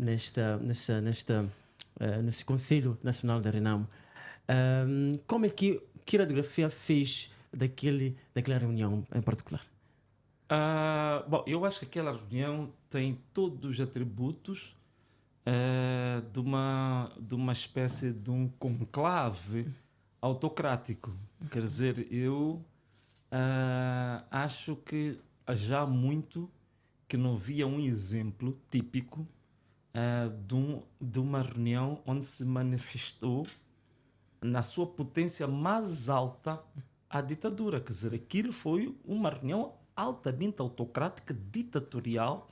neste Conselho Nacional da Renamo. Como é que radiografia fez daquela reunião em particular? Bom, eu acho que aquela reunião tem todos os atributos de uma espécie de um conclave autocrático. Quer dizer, eu acho que já há muito que não via um exemplo típico de uma reunião onde se manifestou na sua potência mais alta a ditadura. Quer dizer, aquilo foi uma reunião altamente autocrática, ditatorial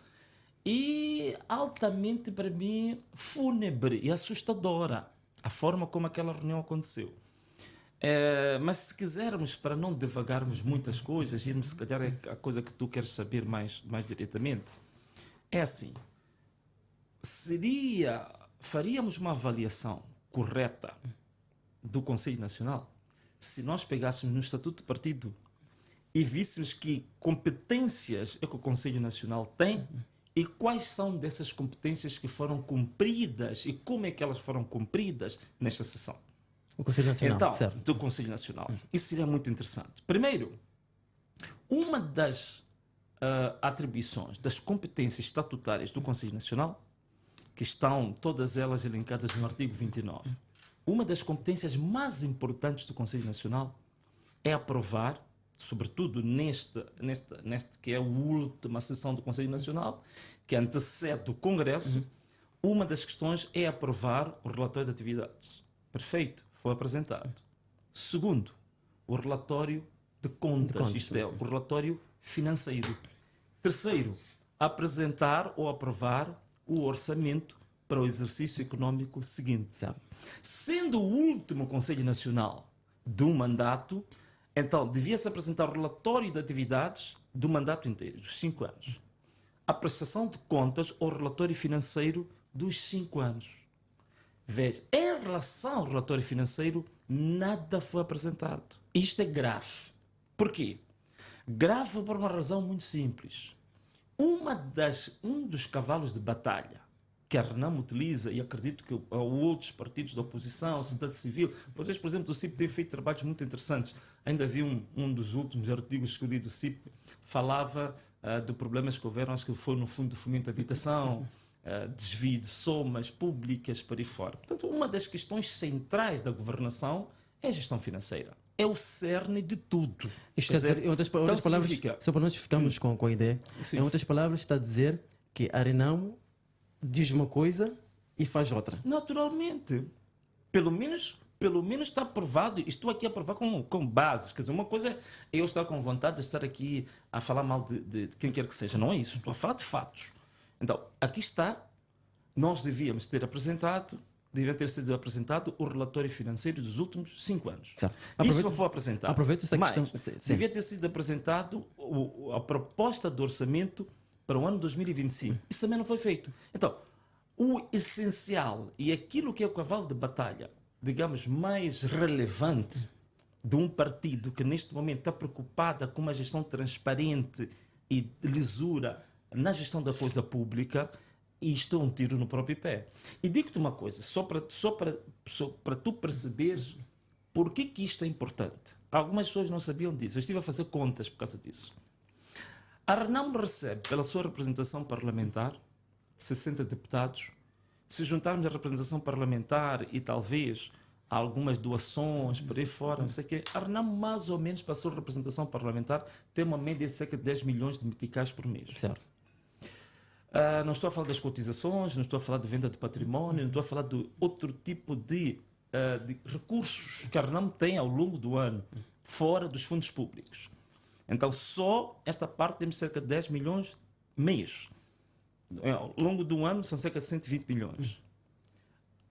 e altamente, para mim, fúnebre e assustadora a forma como aquela reunião aconteceu. Mas se quisermos, para não devagarmos muitas coisas, irmos se calhar a coisa que tu queres saber mais diretamente, é assim, faríamos uma avaliação correta do Conselho Nacional se nós pegássemos no Estatuto do Partido e víssemos que competências é que o Conselho Nacional tem e quais são dessas competências que foram cumpridas e como é que elas foram cumpridas nesta sessão. O Conselho Nacional, então, certo. Do Conselho Nacional. Isso seria muito interessante. Primeiro, uma das atribuições, das competências estatutárias do Conselho Nacional, que estão todas elas elencadas no artigo 29, uma das competências mais importantes do Conselho Nacional é aprovar, sobretudo neste que é a última sessão do Conselho Nacional, que antecede o Congresso, uma das questões é aprovar o relatório de atividades. Perfeito, foi apresentado. Segundo, o relatório de contas, isto é, o relatório financeiro. Terceiro, apresentar ou aprovar o orçamento para o exercício econômico seguinte. Sendo o último Conselho Nacional do mandato, então devia-se apresentar o relatório de atividades do mandato inteiro, dos 5 anos. A prestação de contas ou relatório financeiro dos 5 anos. Veja, em relação ao relatório financeiro, nada foi apresentado. Isto é grave. Porquê? Grave por uma razão muito simples. Um dos cavalos de batalha que a Renamo utiliza, e acredito que outros partidos da oposição, a sociedade civil, vocês, por exemplo, do CIP têm feito trabalhos muito interessantes. Ainda vi um dos últimos artigos que eu li do CIP, falava de problemas que houveram, acho que foi no Fundo de Fomento de Habitação, desvio de somas públicas para aí fora. Portanto, uma das questões centrais da governação é a gestão financeira. É o cerne de tudo. Isto quer dizer, em outras palavras, só para nós ficarmos com a ideia, sim. Em outras palavras está a dizer que a Renamo diz uma coisa e faz outra. Naturalmente. Pelo menos está aprovado. Estou aqui a provar com bases. Quer dizer, uma coisa é eu estar com vontade de estar aqui a falar mal de quem quer que seja. Não é isso. Estou a falar de fatos. Então, aqui está. Nós devia ter sido apresentado o relatório financeiro dos últimos 5 anos. Isso não foi apresentado. Aproveito esta questão. Devia ter sido apresentado a proposta de orçamento para o ano 2025. Isso também não foi feito. Então, o essencial e aquilo que é o cavalo de batalha, digamos, mais relevante de um partido que neste momento está preocupada com uma gestão transparente e lisura na gestão da coisa pública, isto é um tiro no próprio pé. E digo-te uma coisa, só para tu perceberes por que isto é importante. Algumas pessoas não sabiam disso. Eu estive a fazer contas por causa disso. A Renamo recebe, pela sua representação parlamentar, 60 deputados. Se juntarmos a representação parlamentar e talvez algumas doações por aí fora, não sei o quê, a Renamo mais ou menos, para a sua representação parlamentar, tem uma média de cerca de 10 milhões de meticais por mês. Certo. Não estou a falar das cotizações, não estou a falar de venda de património, não estou a falar de outro tipo de recursos que a Renamo tem ao longo do ano, fora dos fundos públicos. Então, só esta parte temos cerca de 10 milhões mês. Ao longo do ano, são cerca de 120 milhões.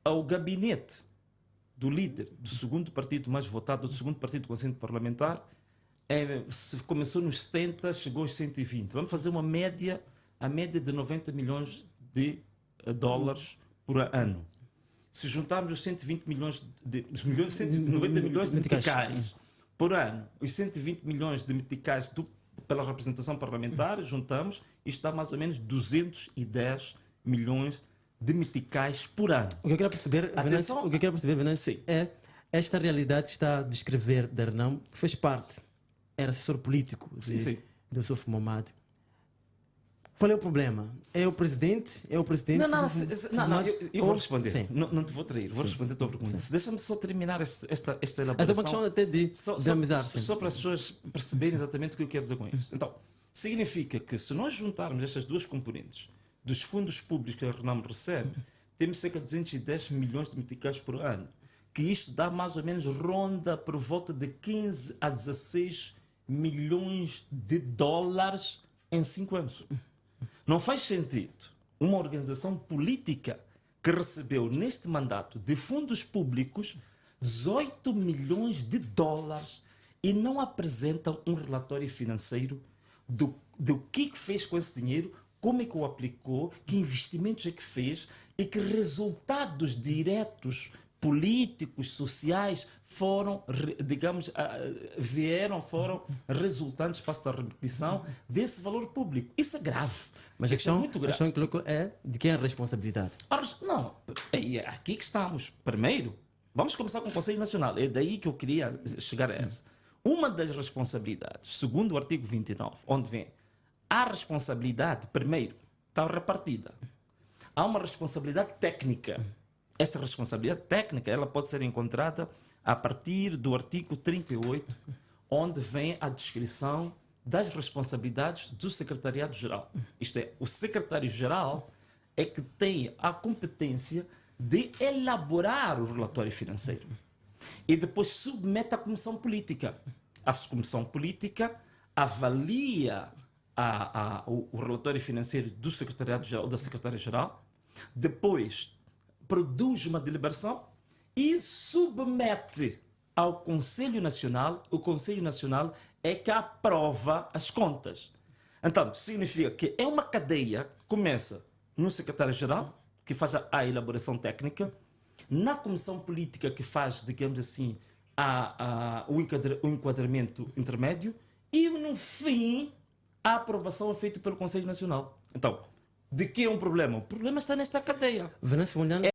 Ao gabinete do líder do segundo partido mais votado, do segundo partido do Conselho Parlamentar, começou nos 70, chegou aos 120. Vamos fazer a média de 90 milhões de dólares por ano. Se juntarmos os 120 milhões os 190 milhões de meticais por ano, os 120 milhões de meticais pela representação parlamentar, juntamos e está mais ou menos 210 milhões de meticais por ano. O que eu quero perceber, Venâncio, é esta realidade está a descrever da Renamo, fez parte, era assessor político do Souf Momad. Qual é o problema? É o presidente? Não, eu vou responder. Não te vou trair, vou responder a tua pergunta. Deixa-me só terminar esta elaboração. Mas é uma questão até de amizade. Só para as pessoas perceberem exatamente o que eu quero dizer com isso. Então, significa que se nós juntarmos estas duas componentes dos fundos públicos que a Renamo recebe, temos cerca de 210 milhões de meticais por ano. Que isto dá mais ou menos ronda por volta de 15 a 16 milhões de dólares em 5 anos. Não faz sentido uma organização política que recebeu neste mandato de fundos públicos 18 milhões de dólares e não apresentam um relatório financeiro do que fez com esse dinheiro, como é que o aplicou, que investimentos é que fez e que resultados diretos políticos, sociais, foram resultantes, passo a repetição, desse valor público. Isso é grave. Mas a questão que colocou é de quem é a responsabilidade? Não, é aqui que estamos. Primeiro, vamos começar com o Conselho Nacional. É daí que eu queria chegar a essa. Uma das responsabilidades, segundo o artigo 29, onde vem a responsabilidade, primeiro, está repartida. Há uma responsabilidade técnica. Esta responsabilidade técnica ela pode ser encontrada a partir do artigo 38, onde vem a descrição das responsabilidades do Secretariado-Geral. Isto é, o Secretário-Geral é que tem a competência de elaborar o relatório financeiro e depois submete à Comissão Política. A Comissão Política avalia o relatório financeiro do Secretariado-Geral ou da Secretária-Geral, depois produz uma deliberação e submete ao Conselho Nacional. O Conselho Nacional é que aprova as contas. Então, significa que é uma cadeia que começa no Secretário-Geral, que faz a elaboração técnica, na Comissão Política, que faz, digamos assim, o enquadramento intermédio, e, no fim, a aprovação é feita pelo Conselho Nacional. Então, de que é um problema? O problema está nesta cadeia. Venâncio Mondlane